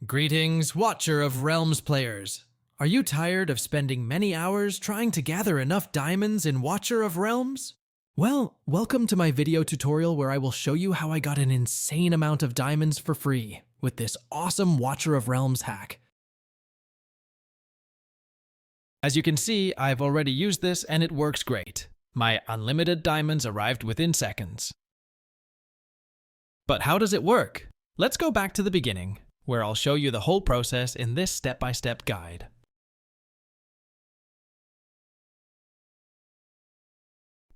Greetings, Watcher of Realms players! Are you tired of spending many hours trying to gather enough diamonds in Watcher of Realms? Well, welcome to my video tutorial where I will show you how I got an insane amount of diamonds for free with this awesome Watcher of Realms hack. As you can see, I've already used this and it works great. My unlimited diamonds arrived within seconds. But how does it work? Let's go back to the beginning, where I'll show you the whole process in this step-by-step guide.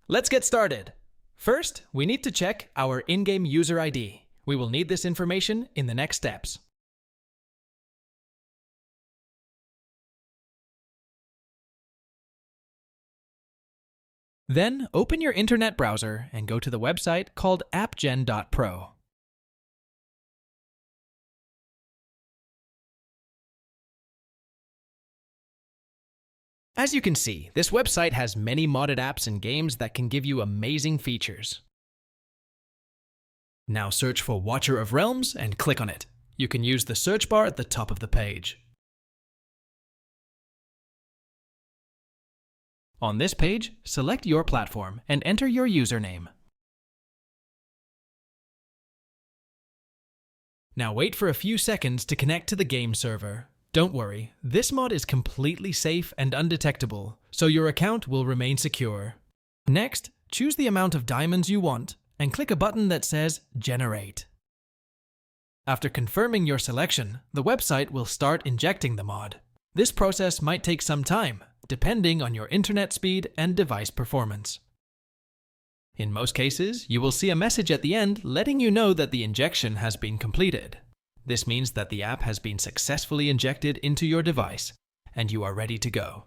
Let's get started. First, we need to check our in-game user ID. We will need this information in the next steps. Then, open your internet browser and go to the website called appgen.pro. As you can see, this website has many modded apps and games that can give you amazing features. Now search for Watcher of Realms and click on it. You can use the search bar at the top of the page. On this page, select your platform and enter your username. Now wait for a few seconds to connect to the game server. Don't worry, this mod is completely safe and undetectable, so your account will remain secure. Next, choose the amount of diamonds you want and click a button that says Generate. After confirming your selection, the website will start injecting the mod. This process might take some time, depending on your internet speed and device performance. In most cases, you will see a message at the end letting you know that the injection has been completed. This means that the app has been successfully injected into your device, and you are ready to go.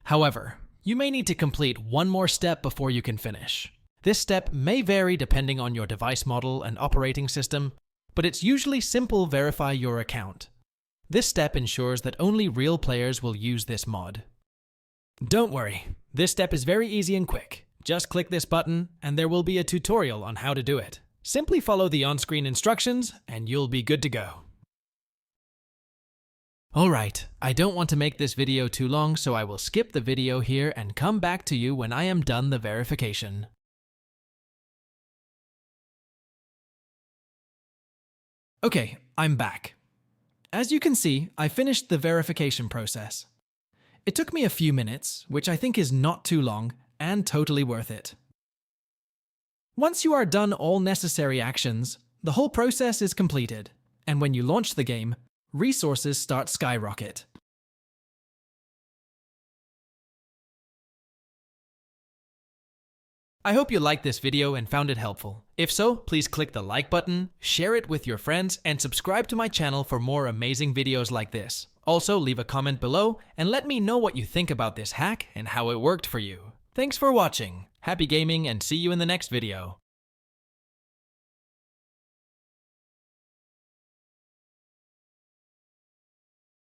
However, you may need to complete one more step before you can finish. This step may vary depending on your device model and operating system, but it's usually simple: verify your account. This step ensures that only real players will use this mod. Don't worry, this step is very easy and quick. Just click this button, and there will be a tutorial on how to do it. Simply follow the on-screen instructions and you'll be good to go. Alright, I don't want to make this video too long, so I will skip the video here and come back to you when I am done the verification. Okay, I'm back. As you can see, I finished the verification process. It took me a few minutes, which I think is not too long and totally worth it. Once you are done all necessary actions, the whole process is completed, and when you launch the game, resources start skyrocket. I hope you liked this video and found it helpful. If so, please click the like button, share it with your friends, and subscribe to my channel for more amazing videos like this. Also, leave a comment below and let me know what you think about this hack and how it worked for you. Thanks for watching. Happy gaming and see you in the next video.